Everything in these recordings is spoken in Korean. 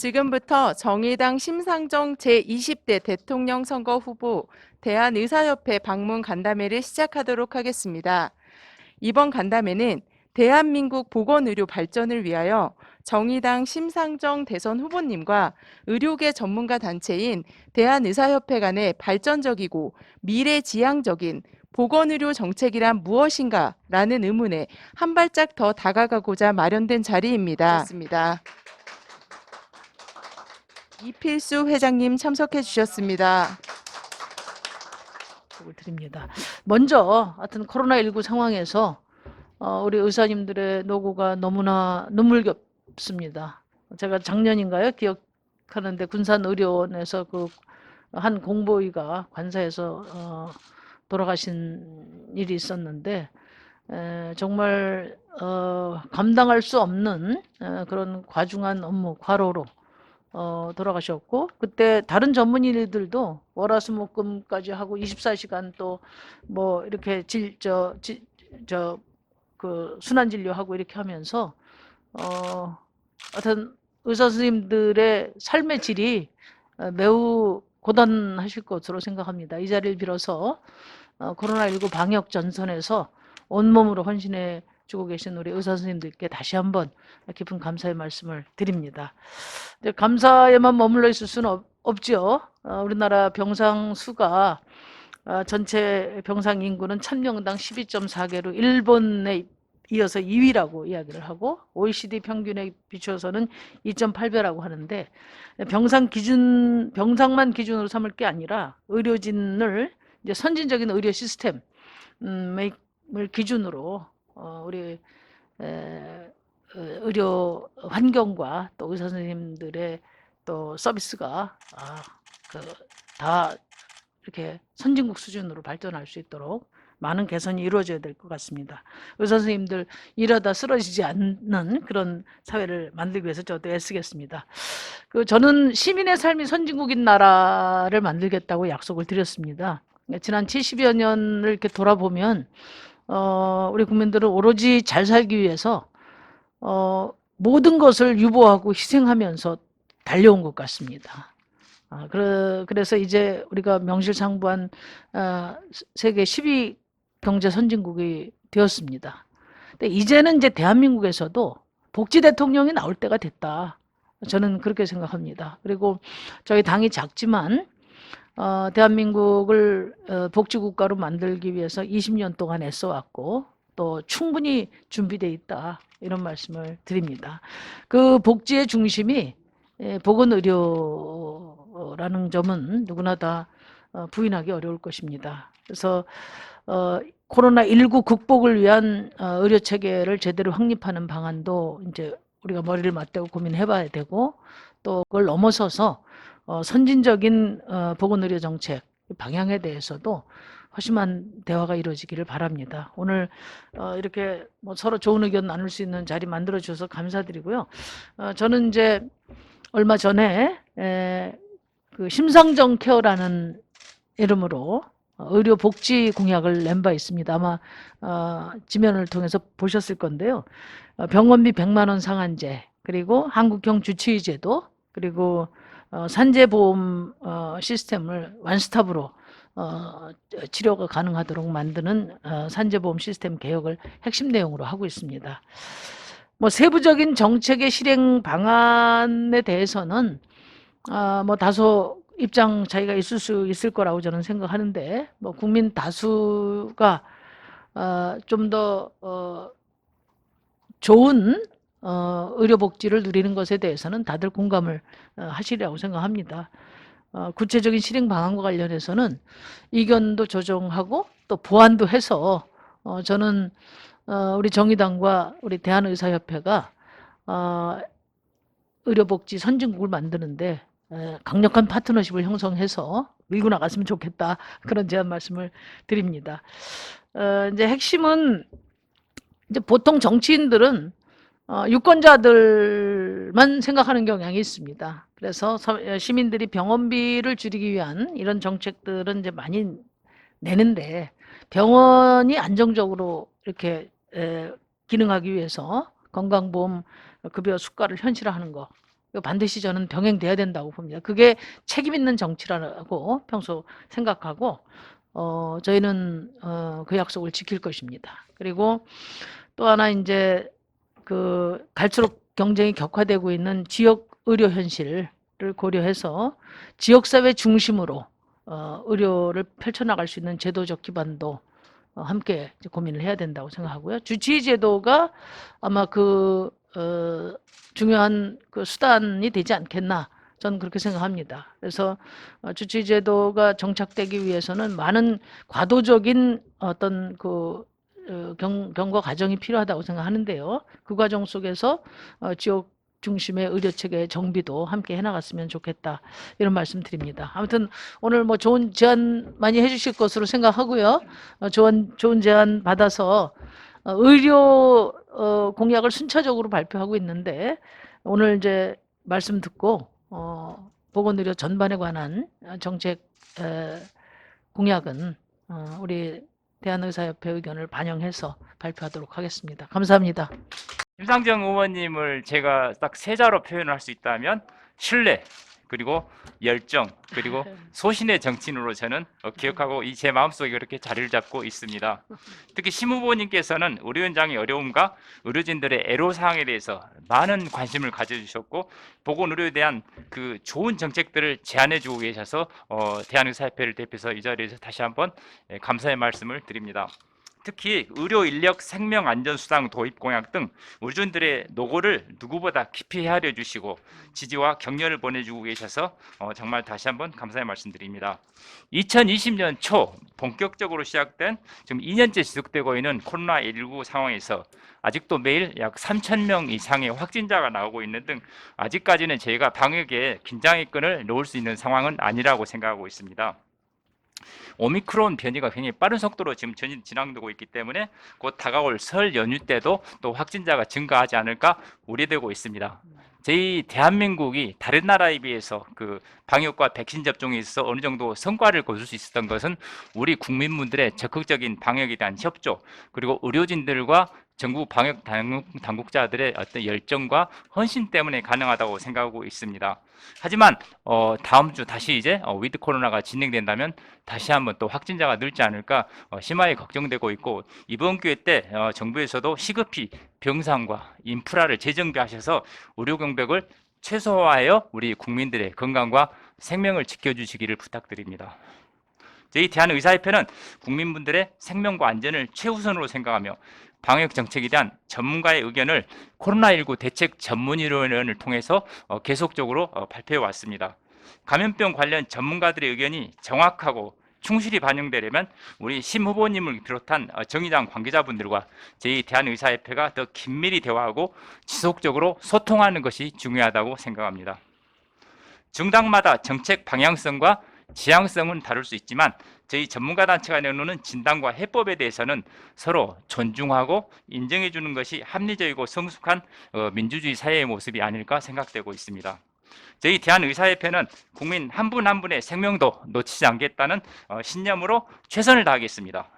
지금부터 정의당 심상정 제20대 대통령 선거 후보 대한의사협회 방문 간담회를 시작하도록 하겠습니다. 이번 간담회는 대한민국 보건의료 발전을 위하여 정의당 심상정 대선 후보님과 의료계 전문가 단체인 대한의사협회 간의 발전적이고 미래지향적인 보건의료 정책이란 무엇인가 라는 의문에 한 발짝 더 다가가고자 마련된 자리입니다. 이필수 회장님 참석해 주셨습니다. 드립니다. 먼저 하여튼 코로나19 상황에서 우리 의사님들의 노고가 너무나 눈물겹습니다. 제가 작년인가요? 기억하는데 군산의료원에서 그 한 공보위가 관사에서 돌아가신 일이 있었는데 정말 감당할 수 없는 그런 과중한 업무, 과로로 돌아가셨고, 그때 다른 전문의들도 월화수목금까지 하고 24시간 또 뭐 이렇게 그 순환 진료하고 이렇게 하면서 하여튼 의사 선생님들의 삶의 질이 매우 고단하실 것으로 생각합니다. 이 자리를 빌어서 코로나19 방역 전선에서 온몸으로 헌신해 주고 계신 우리 의사 선생님들께 다시 한번 깊은 감사의 말씀을 드립니다. 감사에만 머물러 있을 수는 없죠. 우리나라 병상 수가 전체 병상 인구는 1000명당 12.4개로 일본에 이어서 2위라고 이야기를 하고 OECD 평균에 비추어서는 2.8배라고 하는데 병상만 기준으로 삼을 게 아니라 의료진을 이제 선진적인 의료 시스템을 기준으로 우리 의료 환경과 또 의사 선생님들의 또 서비스가 다 이렇게 선진국 수준으로 발전할 수 있도록 많은 개선이 이루어져야 될 것 같습니다. 의사 선생님들 일하다 쓰러지지 않는 그런 사회를 만들기 위해서 저도 애쓰겠습니다. 저는 시민의 삶이 선진국인 나라를 만들겠다고 약속을 드렸습니다. 지난 70여 년을 이렇게 돌아보면 우리 국민들은 오로지 잘 살기 위해서 모든 것을 유보하고 희생하면서 달려온 것 같습니다. 그래서 이제 우리가 명실상부한 세계 10위 경제 선진국이 되었습니다. 근데 이제는 이제 대한민국에서도 복지 대통령이 나올 때가 됐다. 저는 그렇게 생각합니다. 그리고 저희 당이 작지만 대한민국을 복지국가로 만들기 위해서 20년 동안 애써왔고 또 충분히 준비되어 있다. 이런 말씀을 드립니다. 그 복지의 중심이 보건의료라는 점은 누구나 다 부인하기 어려울 것입니다. 그래서 코로나19 극복을 위한 의료체계를 제대로 확립하는 방안도 이제 우리가 머리를 맞대고 고민해봐야 되고 또 그걸 넘어서서 선진적인 보건의료 정책 방향에 대해서도 허심한 대화가 이루어지기를 바랍니다. 오늘 이렇게 뭐 서로 좋은 의견 나눌 수 있는 자리 만들어 주셔서 감사드리고요. 저는 이제 얼마 전에 그 심상정 케어라는 이름으로 의료 복지 공약을 낸 바 있습니다. 아마 지면을 통해서 보셨을 건데요. 병원비 100만 원 상한제, 그리고 한국형 주치의제도, 그리고 산재보험 시스템을 원스톱으로 치료가 가능하도록 만드는 산재보험 시스템 개혁을 핵심 내용으로 하고 있습니다. 뭐 세부적인 정책의 실행 방안에 대해서는 뭐 다소 입장 차이가 있을 수 있을 거라고 저는 생각하는데 뭐 국민 다수가 좀 더 좋은 의료복지를 누리는 것에 대해서는 다들 공감을 하시리라고 생각합니다. 구체적인 실행 방안과 관련해서는 이견도 조정하고 또 보완도 해서 저는 우리 정의당과 우리 대한의사협회가 의료복지 선진국을 만드는데 강력한 파트너십을 형성해서 밀고 나갔으면 좋겠다. 그런 제안 말씀을 드립니다. 이제 핵심은 이제 보통 정치인들은 유권자들만 생각하는 경향이 있습니다. 그래서 시민들이 병원비를 줄이기 위한 이런 정책들은 이제 많이 내는데 병원이 안정적으로 이렇게 기능하기 위해서 건강보험 급여 수가를 현실화하는 거 이거 반드시 저는 병행돼야 된다고 봅니다. 그게 책임 있는 정치라고 평소 생각하고 저희는 그 약속을 지킬 것입니다. 그리고 또 하나 이제 그 갈수록 경쟁이 격화되고 있는 지역 의료 현실을 고려해서 지역사회 중심으로 의료를 펼쳐나갈 수 있는 제도적 기반도 함께 이제 고민을 해야 된다고 생각하고요. 주치의 제도가 아마 중요한 그 수단이 되지 않겠나 저는 그렇게 생각합니다. 그래서 주치의 제도가 정착되기 위해서는 많은 과도적인 어떤 경과 과정이 필요하다고 생각하는데요. 그 과정 속에서 지역 중심의 의료체계 정비도 함께 해나갔으면 좋겠다 이런 말씀드립니다. 아무튼 오늘 뭐 좋은 제안 많이 해주실 것으로 생각하고요. 좋은 제안 받아서 의료 공약을 순차적으로 발표하고 있는데 오늘 이제 말씀 듣고 보건의료 전반에 관한 정책 공약은 우리 대한의사협회 의견을 반영해서 발표하도록 하겠습니다. 감사합니다. 심상정 의원님을 제가 딱 세 자로 표현을 할 수 있다면 신뢰, 그리고 열정, 그리고 소신의 정치인으로 저는 기억하고 제 마음속에 그렇게 자리를 잡고 있습니다. 특히 심 후보님께서는 의료현장의 어려움과 의료진들의 애로사항에 대해서 많은 관심을 가져주셨고 보건의료에 대한 그 좋은 정책들을 제안해주고 계셔서 대한의사협회를 대표해서 이 자리에서 다시 한번 감사의 말씀을 드립니다. 특히 의료 인력 생명 안전 수당 도입 공약 등 의료진들의 노고를 누구보다 깊이 헤아려 주시고 지지와 격려를 보내주고 계셔서 정말 다시 한번 감사의 말씀드립니다. 2020년 초 본격적으로 시작된 지금 2년째 지속되고 있는 코로나19 상황에서 아직도 매일 약 3,000명 이상의 확진자가 나오고 있는 등 아직까지는 저희가 방역에 긴장의 끈을 놓을 수 있는 상황은 아니라고 생각하고 있습니다. 오미크론 변이가 굉장히 빠른 속도로 지금 진행되고 있기 때문에 곧 다가올 설 연휴 때도 또 확진자가 증가하지 않을까 우려되고 있습니다. 저희 대한민국이 다른 나라에 비해서 그 방역과 백신 접종에 있어서 어느 정도 성과를 거둘 수 있었던 것은 우리 국민분들의 적극적인 방역에 대한 협조, 그리고 의료진들과 정부 방역 당국자들의 어떤 열정과 헌신 때문에 가능하다고 생각하고 있습니다. 하지만 다음 주 다시 이제 위드 코로나가 진행된다면 다시 한번 또 확진자가 늘지 않을까 심하게 걱정되고 있고, 이번 기회 때 정부에서도 시급히 병상과 인프라를 재정비하셔서 의료 경백을 최소화하여 우리 국민들의 건강과 생명을 지켜주시기를 부탁드립니다. 저희 대한의사협회는 국민분들의 생명과 안전을 최우선으로 생각하며 방역 정책에 대한 전문가의 의견을 코로나19 대책 전문위원회를 통해서 계속적으로 발표해 왔습니다. 감염병 관련 전문가들의 의견이 정확하고 충실히 반영되려면 우리 심 후보님을 비롯한 정의당 관계자분들과 저희 대한의사협회가 더 긴밀히 대화하고 지속적으로 소통하는 것이 중요하다고 생각합니다. 정당마다 정책 방향성과 지향성은 다를 수 있지만 저희 전문가 단체가 내놓는 진단과 해법에 대해서는 서로 존중하고 인정해 주는 것이 합리적이고 성숙한 민주주의 사회의 모습이 아닐까 생각되고 있습니다. 저희 대한의사협회는 국민 한 분 한 분의 생명도 놓치지 않겠다는 신념으로 최선을 다하겠습니다.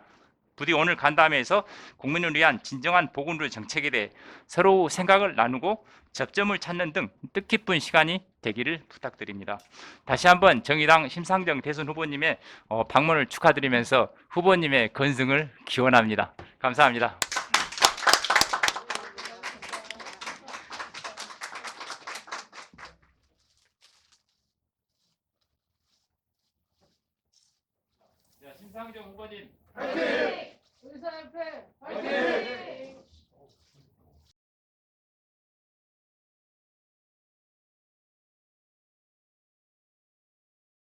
부디 오늘 간담회에서 국민을 위한 진정한 보건의료 정책에 대해 서로 생각을 나누고 접점을 찾는 등 뜻깊은 시간이 되기를 부탁드립니다. 다시 한번 정의당 심상정 대선 후보님의 방문을 축하드리면서 후보님의 건승을 기원합니다. 감사합니다. 심상정 후보님, 의사협회 화이팅!